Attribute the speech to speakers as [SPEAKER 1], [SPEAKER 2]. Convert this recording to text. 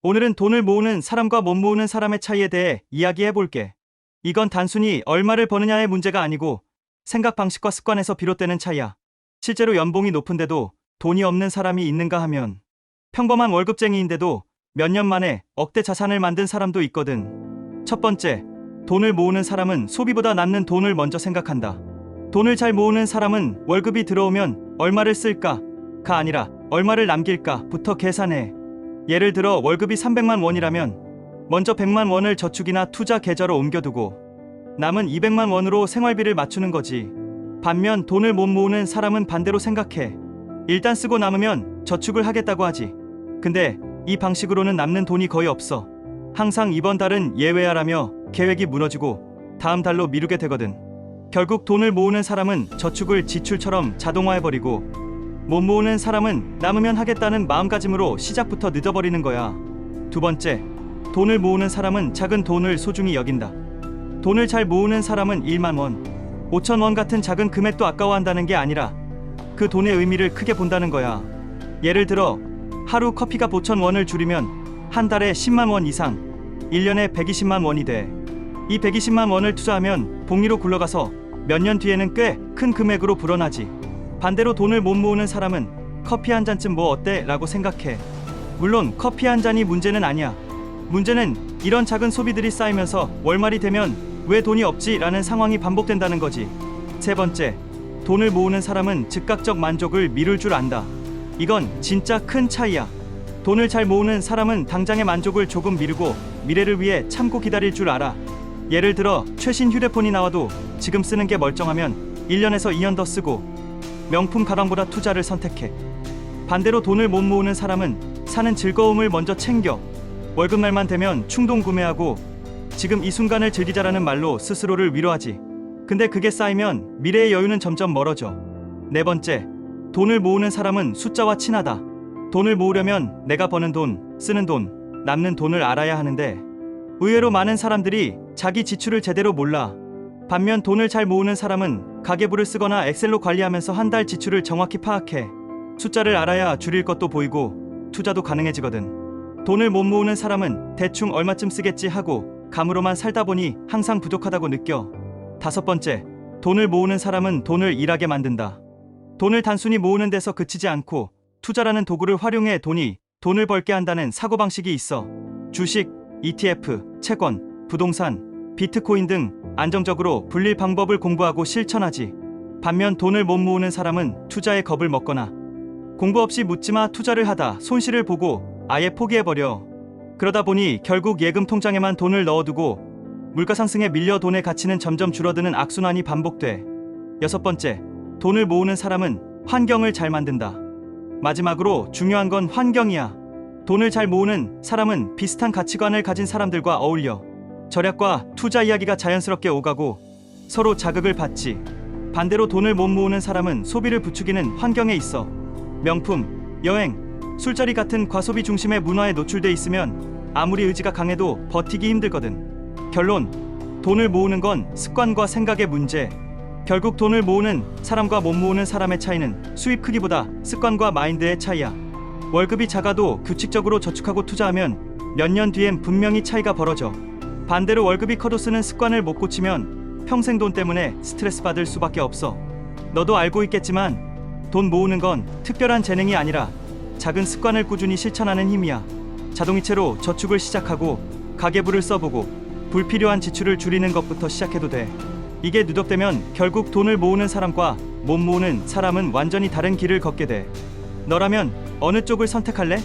[SPEAKER 1] 오늘은 돈을 모으는 사람과 못 모으는 사람의 차이에 대해 이야기해 볼게. 이건 단순히 얼마를 버느냐의 문제가 아니고 생각 방식과 습관에서 비롯되는 차이야. 실제로 연봉이 높은데도 돈이 없는 사람이 있는가 하면 평범한 월급쟁이인데도 몇 년 만에 억대 자산을 만든 사람도 있거든. 첫 번째, 돈을 모으는 사람은 소비보다 남는 돈을 먼저 생각한다. 돈을 잘 모으는 사람은 월급이 들어오면 얼마를 쓸까가 아니라 얼마를 남길까부터 계산해. 예를 들어 월급이 300만 원이라면 먼저 100만 원을 저축이나 투자 계좌로 옮겨두고 남은 200만 원으로 생활비를 맞추는 거지. 반면 돈을 못 모으는 사람은 반대로 생각해. 일단 쓰고 남으면 저축을 하겠다고 하지. 근데 이 방식으로는 남는 돈이 거의 없어. 항상 이번 달은 예외야라며 계획이 무너지고 다음 달로 미루게 되거든. 결국 돈을 모으는 사람은 저축을 지출처럼 자동화해버리고 못 모으는 사람은 남으면 하겠다는 마음가짐으로 시작부터 늦어버리는 거야. 두 번째, 돈을 모으는 사람은 작은 돈을 소중히 여긴다. 돈을 잘 모으는 사람은 1만 원, 5천 원 같은 작은 금액도 아까워한다는 게 아니라 그 돈의 의미를 크게 본다는 거야. 예를 들어 하루 커피가 5천 원을 줄이면 한 달에 10만 원 이상, 1년에 120만 원이 돼. 이 120만 원을 투자하면 복리로 굴러가서 몇 년 뒤에는 꽤 큰 금액으로 불어나지. 반대로 돈을 못 모으는 사람은 커피 한 잔쯤 뭐 어때? 라고 생각해. 물론 커피 한 잔이 문제는 아니야. 문제는 이런 작은 소비들이 쌓이면서 월말이 되면 왜 돈이 없지? 라는 상황이 반복된다는 거지. 세 번째, 돈을 모으는 사람은 즉각적 만족을 미룰 줄 안다. 이건 진짜 큰 차이야. 돈을 잘 모으는 사람은 당장의 만족을 조금 미루고 미래를 위해 참고 기다릴 줄 알아. 예를 들어 최신 휴대폰이 나와도 지금 쓰는 게 멀쩡하면 1년에서 2년 더 쓰고 명품 가방보다 투자를 선택해. 반대로 돈을 못 모으는 사람은 사는 즐거움을 먼저 챙겨. 월급날만 되면 충동 구매하고 지금 이 순간을 즐기자라는 말로 스스로를 위로하지. 근데 그게 쌓이면 미래의 여유는 점점 멀어져. 네 번째, 돈을 모으는 사람은 숫자와 친하다. 돈을 모으려면 내가 버는 돈, 쓰는 돈, 남는 돈을 알아야 하는데 의외로 많은 사람들이 자기 지출을 제대로 몰라. 반면 돈을 잘 모으는 사람은 가계부를 쓰거나 엑셀로 관리하면서 한 달 지출을 정확히 파악해. 숫자를 알아야 줄일 것도 보이고 투자도 가능해지거든. 돈을 못 모으는 사람은 대충 얼마쯤 쓰겠지 하고 감으로만 살다 보니 항상 부족하다고 느껴. 다섯 번째, 돈을 모으는 사람은 돈을 일하게 만든다. 돈을 단순히 모으는 데서 그치지 않고 투자라는 도구를 활용해 돈을 벌게 한다는 사고방식이 있어. 주식, ETF, 채권, 부동산, 비트코인 등 안정적으로 불릴 방법을 공부하고 실천하지. 반면 돈을 못 모으는 사람은 투자에 겁을 먹거나 공부 없이 묻지마 투자를 하다 손실을 보고 아예 포기해버려. 그러다 보니 결국 예금 통장에만 돈을 넣어두고 물가 상승에 밀려 돈의 가치는 점점 줄어드는 악순환이 반복돼. 여섯 번째, 돈을 모으는 사람은 환경을 잘 만든다. 마지막으로 중요한 건 환경이야. 돈을 잘 모으는 사람은 비슷한 가치관을 가진 사람들과 어울려. 절약과 투자 이야기가 자연스럽게 오가고 서로 자극을 받지. 반대로 돈을 못 모으는 사람은 소비를 부추기는 환경에 있어. 명품, 여행, 술자리 같은 과소비 중심의 문화에 노출돼 있으면 아무리 의지가 강해도 버티기 힘들거든. 결론, 돈을 모으는 건 습관과 생각의 문제. 결국 돈을 모으는 사람과 못 모으는 사람의 차이는 수입 크기보다 습관과 마인드의 차이야. 월급이 작아도 규칙적으로 저축하고 투자하면 몇 년 뒤엔 분명히 차이가 벌어져. 반대로 월급이 커도 쓰는 습관을 못 고치면 평생 돈 때문에 스트레스 받을 수밖에 없어. 너도 알고 있겠지만 돈 모으는 건 특별한 재능이 아니라 작은 습관을 꾸준히 실천하는 힘이야. 자동이체로 저축을 시작하고 가계부를 써보고 불필요한 지출을 줄이는 것부터 시작해도 돼. 이게 누적되면 결국 돈을 모으는 사람과 못 모으는 사람은 완전히 다른 길을 걷게 돼. 너라면 어느 쪽을 선택할래?